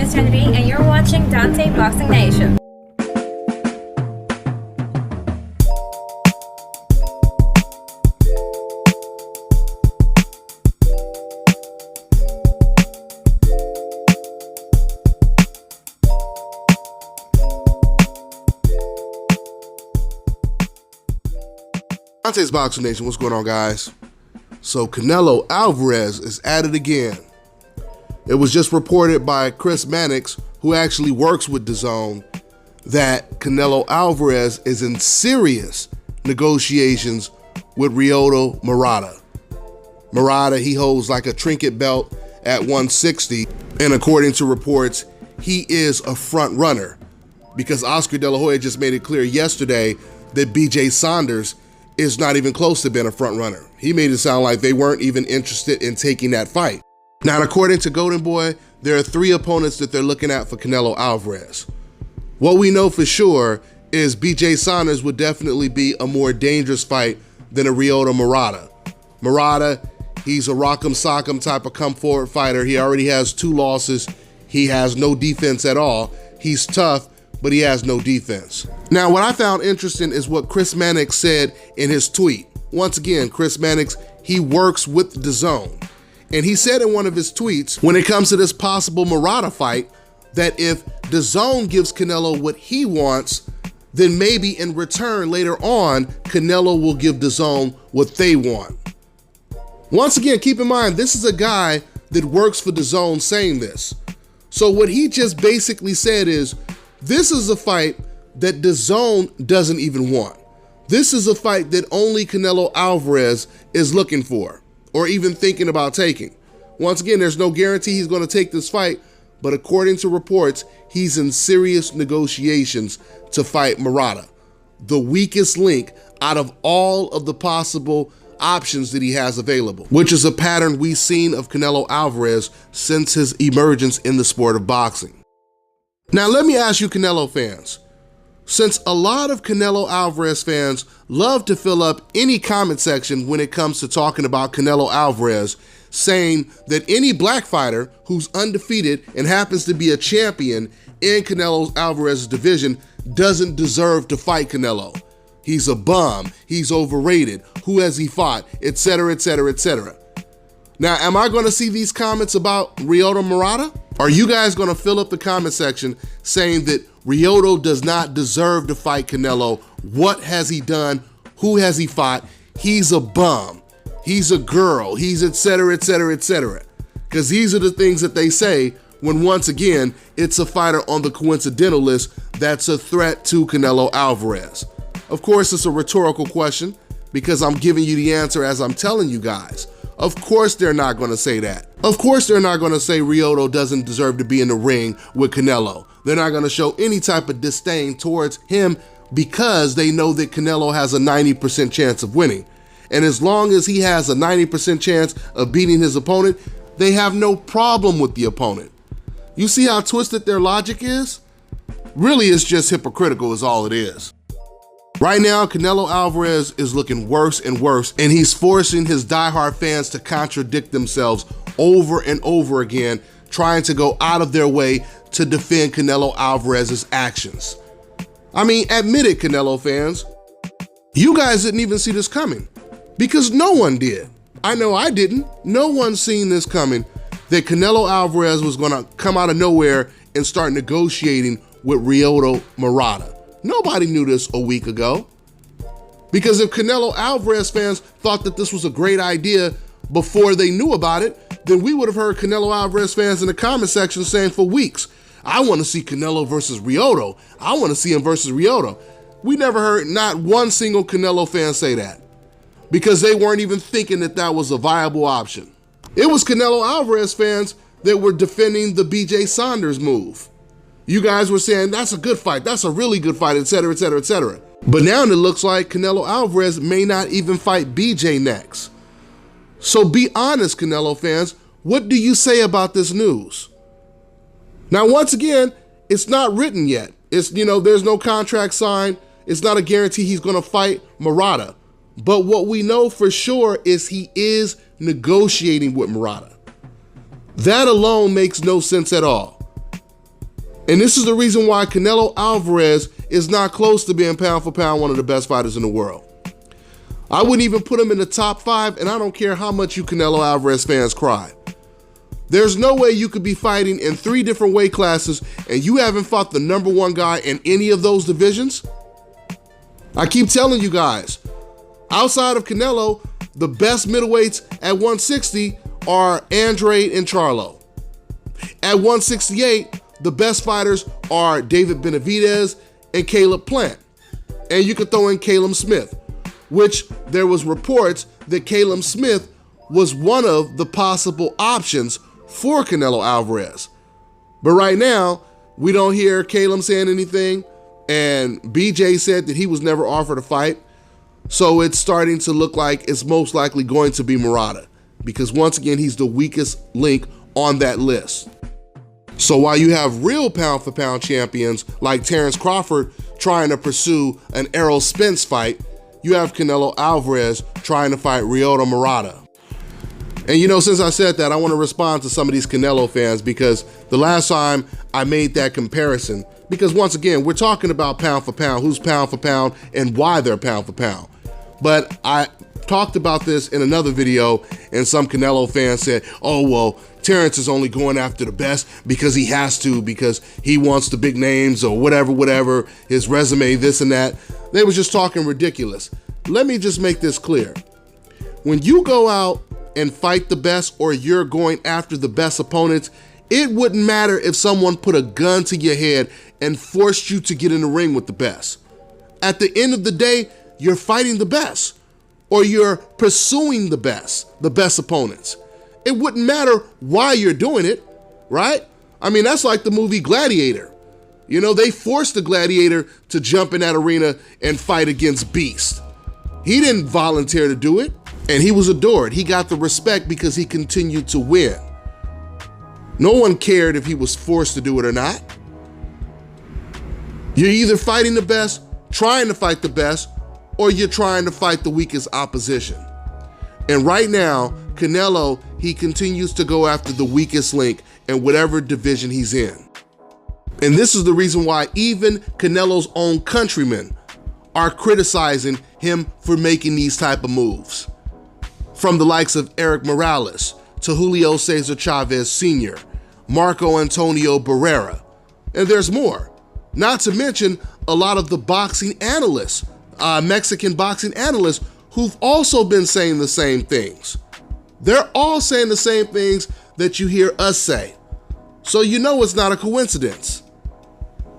is Kennedy, and you're watching Dante Boxing Nation. Dante's Boxing Nation, what's going on, guys? So Canelo Alvarez is at it again. It was just reported by Chris Mannix, who actually works with DAZN, that Canelo Alvarez is in serious negotiations with Ryoto Murata. Murata, he holds like a trinket belt at 160, and according to reports, he is a front runner because Oscar De La Hoya just made it clear yesterday that BJ Saunders is not even close to being a front runner. He made it sound like they weren't even interested in taking that fight. Now, according to Golden Boy, there are 3 opponents that they're looking at for Canelo Alvarez. What we know for sure is BJ Saunders would definitely be a more dangerous fight than a Ryoto Murata. Murata, he's a rock'em sock'em type of come forward fighter. He already has 2 losses. He has no defense at all. He's tough, but he has no defense. Now, what I found interesting is what Chris Mannix said in his tweet. Once again, Chris Mannix, he works with DAZN. And he said in one of his tweets, when it comes to this possible Murata fight, that if DAZN gives Canelo what he wants, then maybe in return later on, Canelo will give DAZN what they want. Once again, keep in mind, this is a guy that works for DAZN saying this. So what he just basically said is, this is a fight that DAZN doesn't even want. This is a fight that only Canelo Alvarez is looking for or even thinking about taking. Once again, there's no guarantee he's going to take this fight, but according to reports, he's in serious negotiations to fight Murata, the weakest link out of all of the possible options that he has available, which is a pattern we've seen of Canelo Alvarez since his emergence in the sport of boxing. Now, let me ask you Canelo fans, since a lot of Canelo Alvarez fans love to fill up any comment section when it comes to talking about Canelo Alvarez, saying that any black fighter who's undefeated and happens to be a champion in Canelo Alvarez's division doesn't deserve to fight Canelo. He's a bum, he's overrated, who has he fought, etc., etc., etc. Now, am I going to see these comments about Ryoto Murata? Are you guys going to fill up the comment section saying that Ryoto does not deserve to fight Canelo? What has he done? Who has he fought? He's a bum. He's a girl. He's etc., etc., etc. Because these are the things that they say when, once again, it's a fighter on the coincidental list that's a threat to Canelo Alvarez. Of course, it's a rhetorical question because I'm giving you the answer as I'm telling you guys. Of course they're not going to say that. Of course they're not going to say Ryoto doesn't deserve to be in the ring with Canelo. They're not going to show any type of disdain towards him because they know that Canelo has a 90% chance of winning. And as long as he has a 90% chance of beating his opponent, they have no problem with the opponent. You see how twisted their logic is? Really, it's just hypocritical is all it is. Right now, Canelo Alvarez is looking worse and worse, and he's forcing his diehard fans to contradict themselves over and over again, trying to go out of their way to defend Canelo Alvarez's actions. I mean, admit it, Canelo fans. You guys didn't even see this coming, because no one did. I know I didn't. No one seen this coming, that Canelo Alvarez was gonna come out of nowhere and start negotiating with Ryoto Murata. Nobody knew this a week ago. Because if Canelo Alvarez fans thought that this was a great idea before they knew about it, then we would have heard Canelo Alvarez fans in the comment section saying for weeks, I want to see Canelo versus Ryoto. I want to see him versus Ryoto. We never heard not one single Canelo fan say that because they weren't even thinking that that was a viable option. It was Canelo Alvarez fans that were defending the BJ Saunders move. You guys were saying, that's a good fight, that's a really good fight, etc., etc., etc. But now it looks like Canelo Alvarez may not even fight BJ next. So be honest, Canelo fans, what do you say about this news? Now, once again, it's not written yet. It's, there's no contract signed. It's not a guarantee he's going to fight Murata. But what we know for sure is he is negotiating with Murata. That alone makes no sense at all. And this is the reason why Canelo Alvarez is not close to being pound for pound one of the best fighters in the world. I wouldn't even put him in the top 5, and I don't care how much you Canelo Alvarez fans cry. There's no way you could be fighting in 3 different weight classes and you haven't fought the number 1 guy in any of those divisions. I keep telling you guys, outside of Canelo, the best middleweights at 160 are Andre and Charlo. At 168, the best fighters are David Benavidez and Caleb Plant. And you could throw in Caleb Smith, which there was reports that Caleb Smith was one of the possible options for Canelo Alvarez. But right now, we don't hear Caleb saying anything, and BJ said that he was never offered a fight. So it's starting to look like it's most likely going to be Murata, because once again, he's the weakest link on that list. So while you have real pound for pound champions like Terrence Crawford trying to pursue an Errol Spence fight, you have Canelo Alvarez trying to fight Ryoto Murata. And you know, since I said that, I want to respond to some of these Canelo fans, because the last time I made that comparison, because once again, we're talking about pound for pound, who's pound for pound and why they're pound for pound. But I talked about this in another video, and some Canelo fans said, oh, well, Terrence is only going after the best because he has to, because he wants the big names or whatever, his resume, this and that. They was just talking ridiculous. Let me just make this clear. When you go out and fight the best, or you're going after the best opponents, it wouldn't matter if someone put a gun to your head and forced you to get in the ring with the best. At the end of the day, you're fighting the best, or you're pursuing the best opponents. It wouldn't matter why you're doing it, right? I mean, that's like the movie Gladiator. You know, they forced the gladiator to jump in that arena and fight against Beast. He didn't volunteer to do it, and he was adored. He got the respect because he continued to win. No one cared if he was forced to do it or not. You're either fighting the best, trying to fight the best, or you're trying to fight the weakest opposition. And right now, Canelo, he continues to go after the weakest link in whatever division he's in. And this is the reason why even Canelo's own countrymen are criticizing him for making these type of moves. From the likes of Eric Morales to Julio Cesar Chavez Sr., Marco Antonio Barrera, and there's more. Not to mention a lot of the boxing analysts, Mexican boxing analysts, who've also been saying the same things. They're all saying the same things that you hear us say. So you know it's not a coincidence.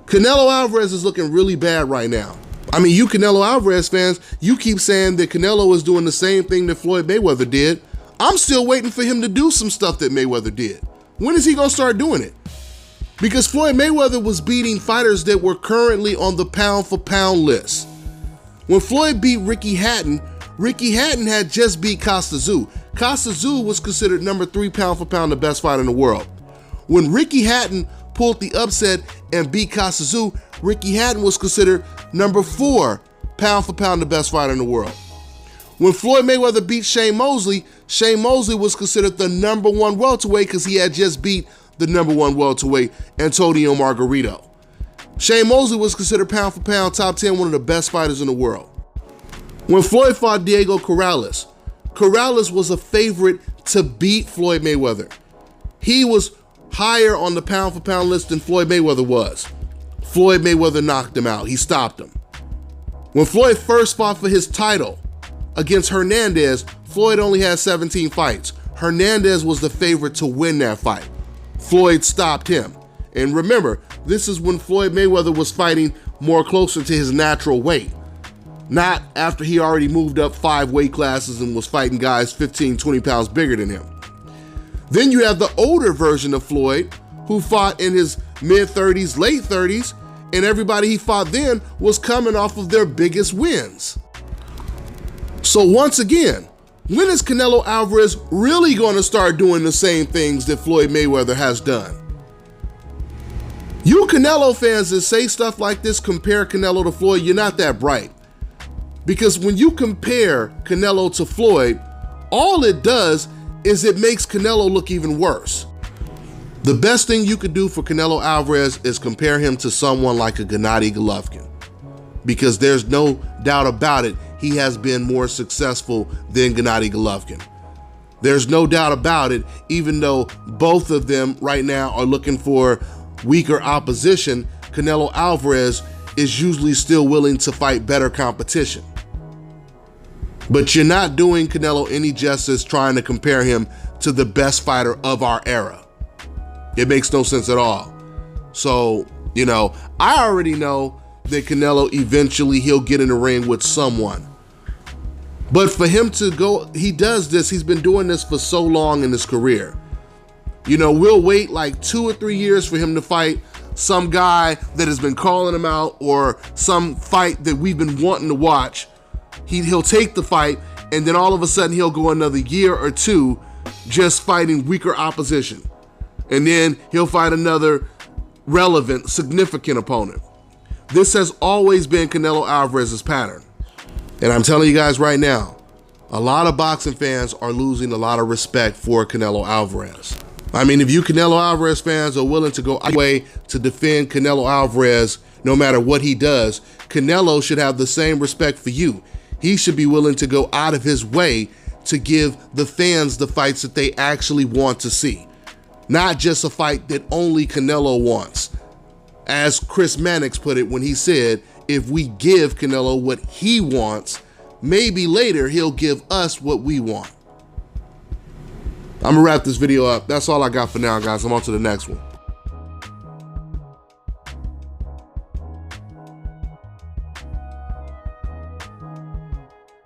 Canelo Alvarez is looking really bad right now. I mean, you Canelo Alvarez fans, you keep saying that Canelo is doing the same thing that Floyd Mayweather did. I'm still waiting for him to do some stuff that Mayweather did. When is he gonna start doing it? Because Floyd Mayweather was beating fighters that were currently on the pound for pound list. When Floyd beat Ricky Hatton had just beat Costa Tszyu. Costa Tszyu was considered number 3 pound for pound the best fighter in the world. When Ricky Hatton pulled the upset and beat Costa Tszyu, Ricky Hatton was considered number 4 pound for pound the best fighter in the world. When Floyd Mayweather beat Shane Mosley was considered the number 1 welterweight because he had just beat the number 1 welterweight, Antonio Margarito. Shane Mosley was considered pound for pound top 10, one of the best fighters in the world. When Floyd fought Diego Corrales was a favorite to beat Floyd Mayweather. He was higher on the pound for pound list than Floyd Mayweather was. Floyd Mayweather knocked him out. He stopped him. When Floyd first fought for his title against Hernandez, Floyd only had 17 fights. Hernandez was the favorite to win that fight. Floyd stopped him. And remember, this is when Floyd Mayweather was fighting more closer to his natural weight, not after he already moved up 5 weight classes and was fighting guys 15, 20 pounds bigger than him. Then you have the older version of Floyd, who fought in his mid-30s, late 30s, and everybody he fought then was coming off of their biggest wins. So once again, when is Canelo Alvarez really going to start doing the same things that Floyd Mayweather has done? You Canelo fans that say stuff like this, compare Canelo to Floyd, you're not that bright. Because when you compare Canelo to Floyd, all it does is it makes Canelo look even worse. The best thing you could do for Canelo Alvarez is compare him to someone like a Gennady Golovkin, because there's no doubt about it, he has been more successful than Gennady Golovkin. There's no doubt about it, even though both of them right now are looking for weaker opposition, Canelo Alvarez is usually still willing to fight better competition. But you're not doing Canelo any justice trying to compare him to the best fighter of our era. It makes no sense at all. So, I already know that Canelo eventually he'll get in the ring with someone. But for him to go, he does this, he's been doing this for so long in his career. We'll wait like 2 or 3 years for him to fight some guy that has been calling him out, or some fight that we've been wanting to watch. He'll take the fight, and then all of a sudden he'll go another year or two just fighting weaker opposition. And then he'll fight another relevant, significant opponent. This has always been Canelo Alvarez's pattern. And I'm telling you guys right now, a lot of boxing fans are losing a lot of respect for Canelo Alvarez. I mean, if you Canelo Alvarez fans are willing to go out of the way to defend Canelo Alvarez no matter what he does, Canelo should have the same respect for you. He should be willing to go out of his way to give the fans the fights that they actually want to see. Not just a fight that only Canelo wants. As Chris Mannix put it when he said, if we give Canelo what he wants, maybe later he'll give us what we want. I'm gonna wrap this video up. That's all I got for now, guys. I'm on to the next one.